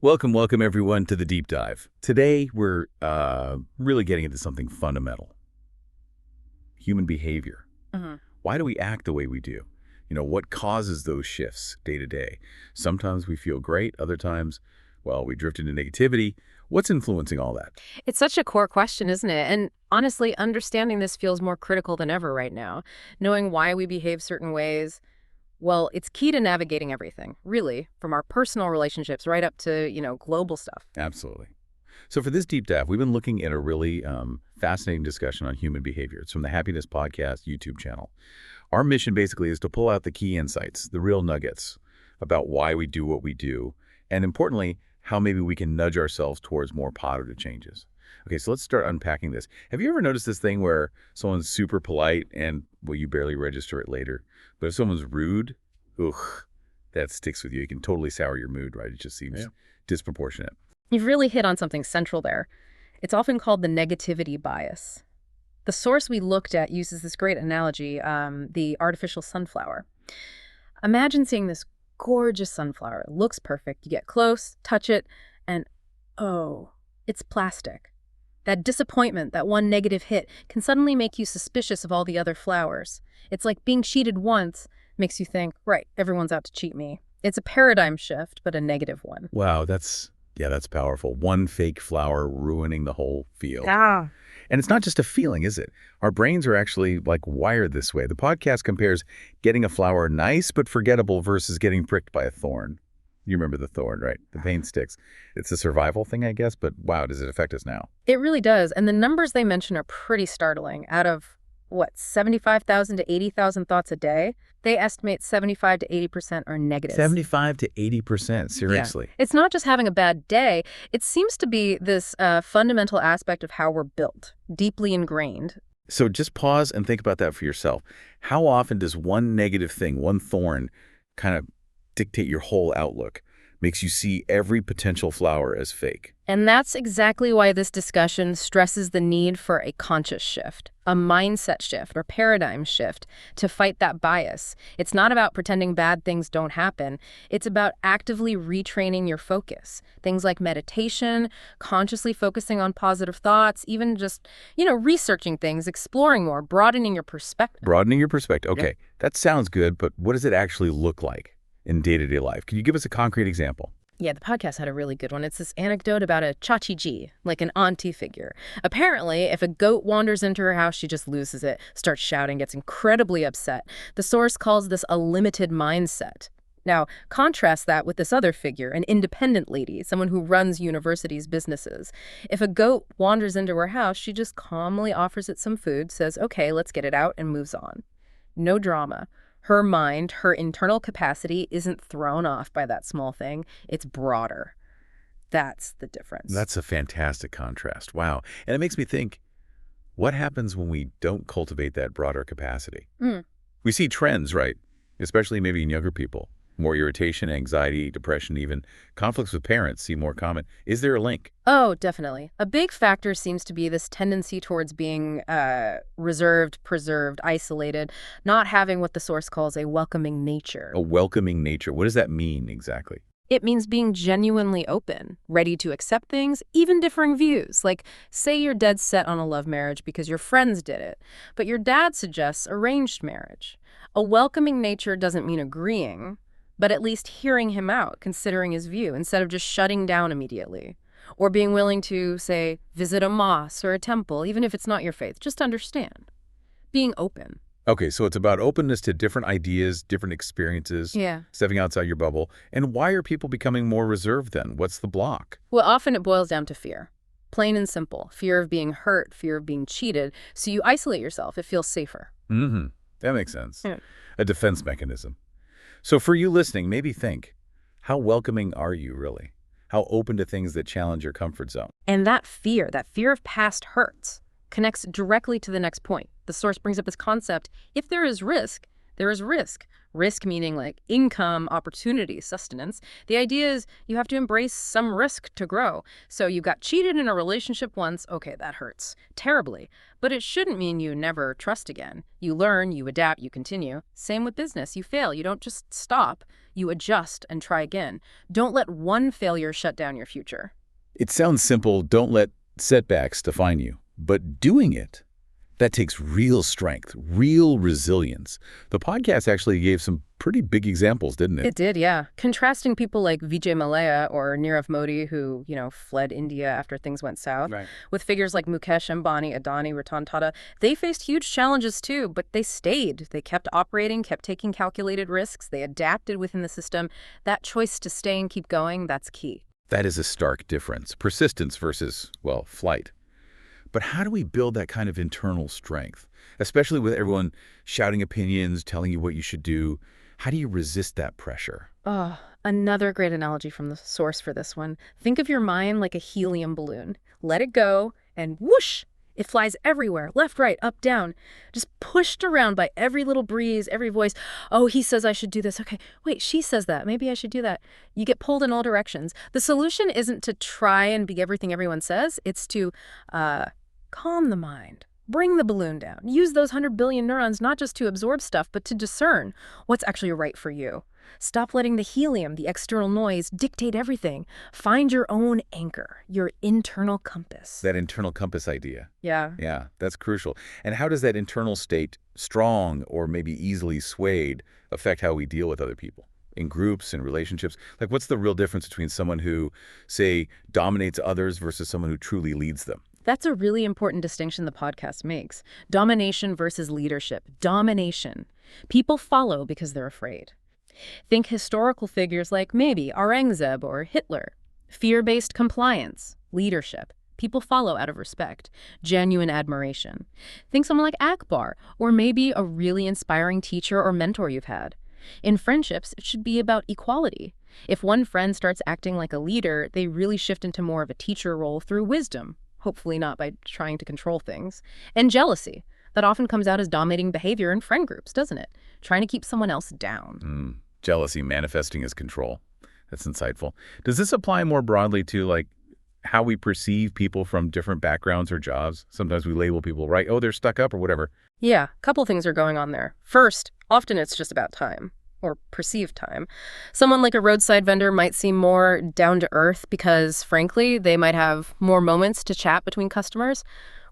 Welcome everyone to the deep dive. Today we're really getting into something fundamental. Human behavior. hmm Why do we act the way we do? What causes those shifts day to day? Sometimes we feel great, other times, well, we drift into negativity. What's influencing all that? It's such a core question, isn't it? And honestly, understanding this feels more critical than ever right now. Knowing why we behave certain ways, well, it's key to navigating everything, really, from our personal relationships right up to, global stuff. Absolutely. So for this deep dive, we've been looking at a really fascinating discussion on human behavior. It's from the Happiness Podcast YouTube channel. Our mission basically is to pull out the key insights, the real nuggets about why we do what we do, and importantly, how maybe we can nudge ourselves towards more positive changes. Okay, so let's start unpacking this. Have you ever noticed this thing where someone's super polite and, well, you barely register it later, but if someone's rude, ugh, that sticks with you. It can totally sour your mood, right? It just seems disproportionate. You've really hit on something central there. It's often called the negativity bias. The source we looked at uses this great analogy, the artificial sunflower. Imagine seeing this gorgeous sunflower. It looks perfect. You get close, touch it, and oh, it's plastic. That disappointment, that one negative hit, can suddenly make you suspicious of all the other flowers. It's like being cheated once makes you think, right, everyone's out to cheat me. It's a paradigm shift, but a negative one. Wow, that's powerful. One fake flower ruining the whole field. Yeah. And it's not just a feeling, is it? Our brains are actually wired this way. The podcast compares getting a flower nice but forgettable versus getting pricked by a thorn. You remember the thorn, right? The pain sticks. It's a survival thing, I guess, but wow, does it affect us now? It really does. And the numbers they mention are pretty startling. Out of, 75,000 to 80,000 thoughts a day, they estimate 75 to 80% are negative. 75 to 80%, seriously. Yeah. It's not just having a bad day. It seems to be this fundamental aspect of how we're built, deeply ingrained. So just pause and think about that for yourself. How often does one negative thing, one thorn, kind of dictate your whole outlook, makes you see every potential flower as fake? And that's exactly why this discussion stresses the need for a conscious shift, a mindset shift or paradigm shift to fight that bias. It's not about pretending bad things don't happen. It's about actively retraining your focus. Things like meditation, consciously focusing on positive thoughts, even just, researching things, exploring more, broadening your perspective. Broadening your perspective. Okay, Yeah. That sounds good, but what does it actually look like in day-to-day life? Can you give us a concrete example? Yeah, the podcast had a really good one. It's this anecdote about a chachi-ji, like an auntie figure. Apparently, if a goat wanders into her house, she just loses it, starts shouting, gets incredibly upset. The source calls this a limited mindset. Now, contrast that with this other figure, an independent lady, someone who runs universities' businesses. If a goat wanders into her house, she just calmly offers it some food, says, okay, let's get it out, and moves on. No drama. Her mind, her internal capacity isn't thrown off by that small thing. It's broader. That's the difference. That's a fantastic contrast. Wow. And it makes me think, what happens when we don't cultivate that broader capacity? We see trends, right? Especially maybe in younger people. More irritation, anxiety, depression, even conflicts with parents seem more common. Is there a link? Oh, definitely. A big factor seems to be this tendency towards being reserved, preserved, isolated, not having what the source calls a welcoming nature. A welcoming nature. What does that mean exactly? It means being genuinely open, ready to accept things, even differing views. Like, say you're dead set on a love marriage because your friends did it, but your dad suggests arranged marriage. A welcoming nature doesn't mean agreeing, but at least hearing him out, considering his view, instead of just shutting down immediately. Or being willing to, say, visit a mosque or a temple, even if it's not your faith, just understand. Being open. Okay, so it's about openness to different ideas, different experiences, stepping outside your bubble. And why are people becoming more reserved then? What's the block? Well, often it boils down to fear. Plain and simple. Fear of being hurt, fear of being cheated. So you isolate yourself. It feels safer. That makes sense. Yeah. A defense mechanism. So for you listening, maybe think, how welcoming are you really? How open to things that challenge your comfort zone? And that fear of past hurts, connects directly to the next point. The source brings up this concept. If there is risk, There is risk. Risk meaning like income, opportunity, sustenance. The idea is you have to embrace some risk to grow. So you got cheated in a relationship once, okay, that hurts terribly. But it shouldn't mean you never trust again. You learn, you adapt, you continue. Same with business. You fail. You don't just stop. You adjust and try again. Don't let one failure shut down your future. It sounds simple, don't let setbacks define you. But doing it, that takes real strength, real resilience. The podcast actually gave some pretty big examples, didn't it? It did, yeah. Contrasting people like Vijay Mallya or Nirav Modi, who, fled India after things went south, Right. with figures like Mukesh Ambani, Adani, Ratan Tata. They faced huge challenges too, but they stayed. They kept operating, kept taking calculated risks. They adapted within the system. That choice to stay and keep going, that's key. That is a stark difference. Persistence versus, well, flight. But how do we build that kind of internal strength, especially with everyone shouting opinions, telling you what you should do? How do you resist that pressure? Oh, another great analogy from the source for this one. Think of your mind like a helium balloon. Let it go, and whoosh! It flies everywhere, left, right, up, down, just pushed around by every little breeze, every voice. Oh, he says I should do this. Okay, wait, she says that. Maybe I should do that. You get pulled in all directions. The solution isn't to try and be everything everyone says. It's to calm the mind. Bring the balloon down. Use those 100 billion neurons not just to absorb stuff, but to discern what's actually right for you. Stop letting the helium, the external noise, dictate everything. Find your own anchor, your internal compass. That internal compass idea. Yeah. Yeah, that's crucial. And how does that internal state, strong or maybe easily swayed, affect how we deal with other people? In groups and relationships? Like, what's the real difference between someone who, say, dominates others versus someone who truly leads them? That's a really important distinction the podcast makes. Domination versus leadership. Domination. People follow because they're afraid. Think historical figures like maybe Aurangzeb or Hitler. Fear-based compliance. Leadership. People follow out of respect. Genuine admiration. Think someone like Akbar, or maybe a really inspiring teacher or mentor you've had. In friendships, it should be about equality. If one friend starts acting like a leader, they really shift into more of a teacher role through wisdom, hopefully not by trying to control things. And jealousy. That often comes out as dominating behavior in friend groups, doesn't it? Trying to keep someone else down. Jealousy manifesting as control. That's insightful. Does this apply more broadly to, like, how we perceive people from different backgrounds or jobs? Sometimes we label people, right? Oh, they're stuck up or whatever. Yeah, a couple things are going on there. First, often it's just about time, or perceived time. Someone like a roadside vendor might seem more down to earth because, frankly, they might have more moments to chat between customers,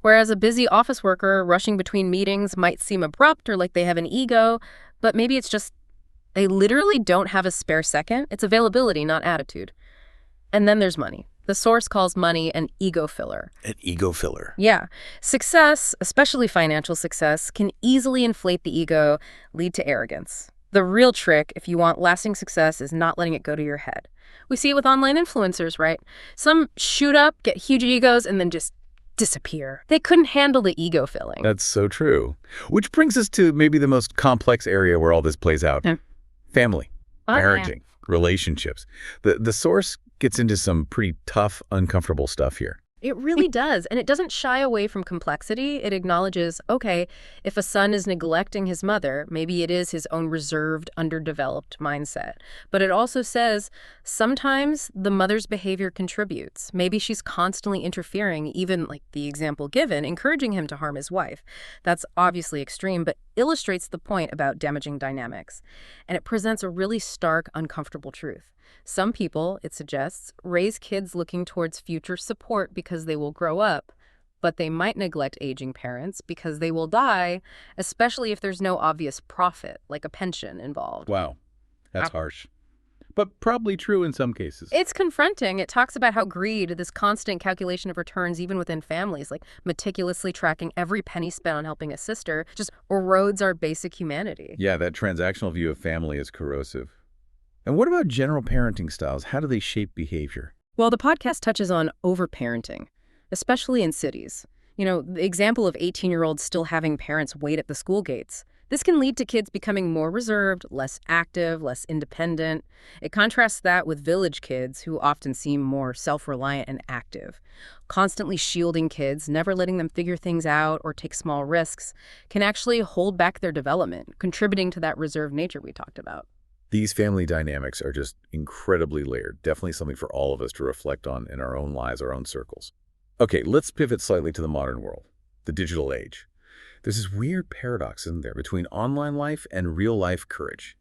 whereas a busy office worker rushing between meetings might seem abrupt or like they have an ego, but maybe it's just they literally don't have a spare second. It's availability, not attitude. And then there's money. The source calls money an ego filler. An ego filler. Yeah. Success, especially financial success, can easily inflate the ego, lead to arrogance. The real trick, if you want lasting success, is not letting it go to your head. We see it with online influencers, right? Some shoot up, get huge egos, and then just disappear. They couldn't handle the ego filling. That's so true. Which brings us to maybe the most complex area where all this plays out. Yeah. Family, Oh, yeah. parenting, relationships. The source gets into some pretty tough, uncomfortable stuff here. It really does. And it doesn't shy away from complexity. It acknowledges, okay, if a son is neglecting his mother, maybe it is his own reserved, underdeveloped mindset. But it also says sometimes the mother's behavior contributes. Maybe she's constantly interfering, even like the example given, encouraging him to harm his wife. That's obviously extreme, but illustrates the point about damaging dynamics. And it presents a really stark, uncomfortable truth. Some people, it suggests, raise kids looking towards future support because they will grow up, but they might neglect aging parents because they will die, especially if there's no obvious profit, like a pension, involved. Wow, that's harsh. But probably true in some cases. It's confronting. It talks about how greed, this constant calculation of returns even within families, like meticulously tracking every penny spent on helping a sister, just erodes our basic humanity. Yeah, that transactional view of family is corrosive. And what about general parenting styles? How do they shape behavior? Well, the podcast touches on overparenting, especially in cities. The example of 18-year-olds still having parents wait at the school gates. This can lead to kids becoming more reserved, less active, less independent. It contrasts that with village kids who often seem more self-reliant and active. Constantly shielding kids, never letting them figure things out or take small risks, can actually hold back their development, contributing to that reserved nature we talked about. These family dynamics are just incredibly layered. Definitely something for all of us to reflect on in our own lives, our own circles. Okay, let's pivot slightly to the modern world, the digital age. There's this weird paradox, isn't there, between online life and real-life courage.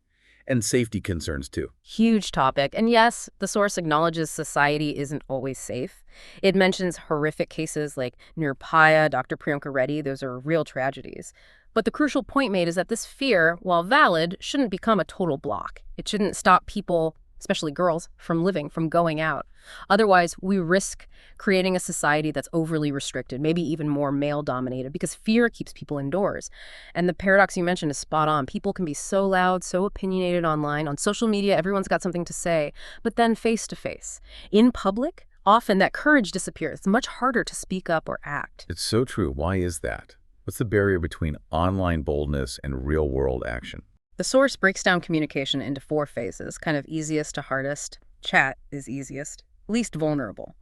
And safety concerns, too. Huge topic. And yes, the source acknowledges society isn't always safe. It mentions horrific cases like Nirupaya, Dr. Priyanka Reddy. Those are real tragedies. But the crucial point made is that this fear, while valid, shouldn't become a total block. It shouldn't stop people, especially girls, from living, from going out. Otherwise, we risk creating a society that's overly restricted, maybe even more male-dominated, because fear keeps people indoors. And the paradox you mentioned is spot on. People can be so loud, so opinionated online. On social media, everyone's got something to say. But then face-to-face, in public, often that courage disappears. It's much harder to speak up or act. It's so true. Why is that? What's the barrier between online boldness and real-world action? The source breaks down communication into 4 phases, kind of easiest to hardest. Chat is easiest, least vulnerable.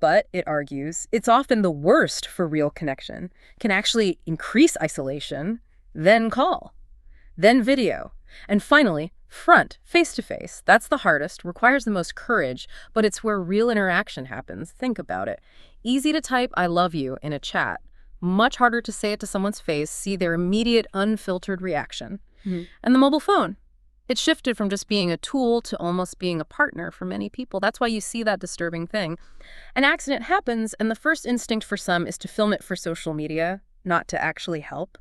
But, it argues, it's often the worst for real connection, can actually increase isolation, then call, then video, and finally, front, face-to-face. That's the hardest, requires the most courage, but it's where real interaction happens. Think about it. Easy to type "I love you" in a chat. Much harder to say it to someone's face, see their immediate, unfiltered reaction. And the mobile phone. It shifted from just being a tool to almost being a partner for many people. That's why you see that disturbing thing. An accident happens, and the first instinct for some is to film it for social media, not to actually help.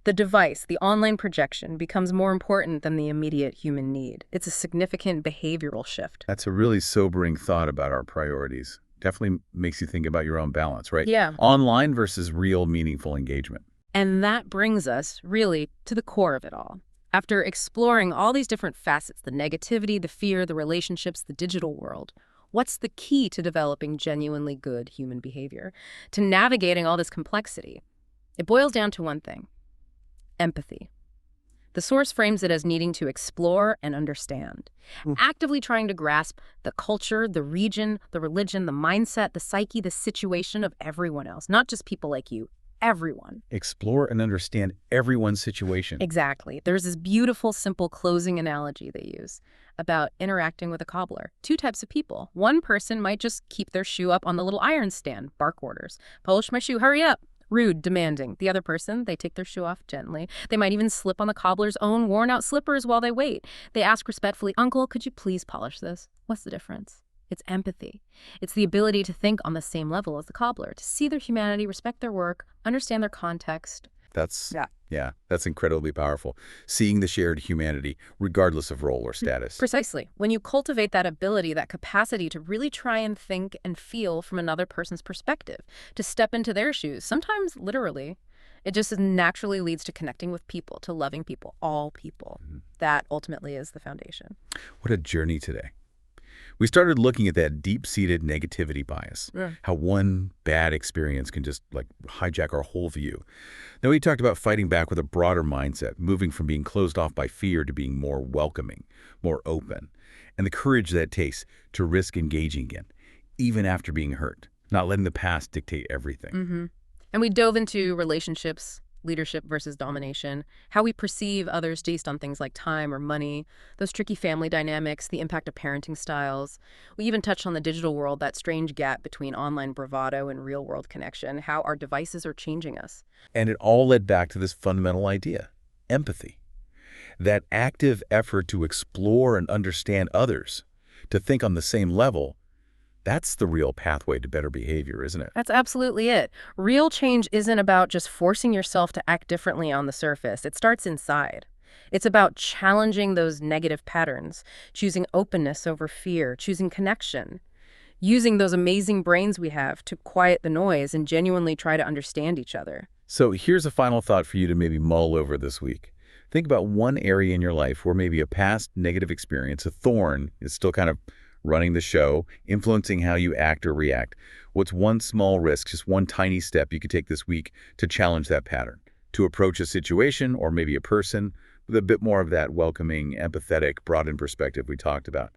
The device, the online projection, becomes more important than the immediate human need. It's a significant behavioral shift. That's a really sobering thought about our priorities. Definitely makes you think about your own balance, right? Yeah. Online versus real, meaningful engagement. And that brings us, really, to the core of it all. After exploring all these different facets, the negativity, the fear, the relationships, the digital world, what's the key to developing genuinely good human behavior, to navigating all this complexity? It boils down to one thing: empathy. The source frames it as needing to explore and understand, actively trying to grasp the culture, the region, the religion, the mindset, the psyche, the situation of everyone else, not just people like you. Everyone. Explore and understand everyone's situation. Exactly. There's this beautiful, simple closing analogy they use about interacting with a cobbler. 2 types of people. One person might just keep their shoe up on the little iron stand, bark orders. Polish my shoe, hurry up. Rude, demanding. The other person, they take their shoe off gently. They might even slip on the cobbler's own worn-out slippers while they wait. They ask respectfully, "Uncle, could you please polish this?" What's the difference? It's empathy. It's the ability to think on the same level as the cobbler, to see their humanity, respect their work, understand their context. That's incredibly powerful. Seeing the shared humanity, regardless of role or status. Precisely. When you cultivate that ability, that capacity to really try and think and feel from another person's perspective, to step into their shoes, sometimes literally, it just naturally leads to connecting with people, to loving people, all people. That ultimately is the foundation. What a journey today. We started looking at that deep-seated negativity bias, how one bad experience can just hijack our whole view. Then we talked about fighting back with a broader mindset, moving from being closed off by fear to being more welcoming, more open, and the courage that it takes to risk engaging again, even after being hurt, not letting the past dictate everything. And we dove into relationships, leadership versus domination, how we perceive others based on things like time or money, those tricky family dynamics, the impact of parenting styles. We even touched on the digital world, that strange gap between online bravado and real-world connection, how our devices are changing us. And it all led back to this fundamental idea, empathy. That active effort to explore and understand others, to think on the same level. That's the real pathway to better behavior, isn't it? That's absolutely it. Real change isn't about just forcing yourself to act differently on the surface. It starts inside. It's about challenging those negative patterns, choosing openness over fear, choosing connection, using those amazing brains we have to quiet the noise and genuinely try to understand each other. So here's a final thought for you to maybe mull over this week. Think about one area in your life where maybe a past negative experience, a thorn, is still kind of running the show, influencing how you act or react. What's one small risk, just one tiny step you could take this week to challenge that pattern? to approach a situation or maybe a person with a bit more of that welcoming, empathetic, broadened perspective we talked about.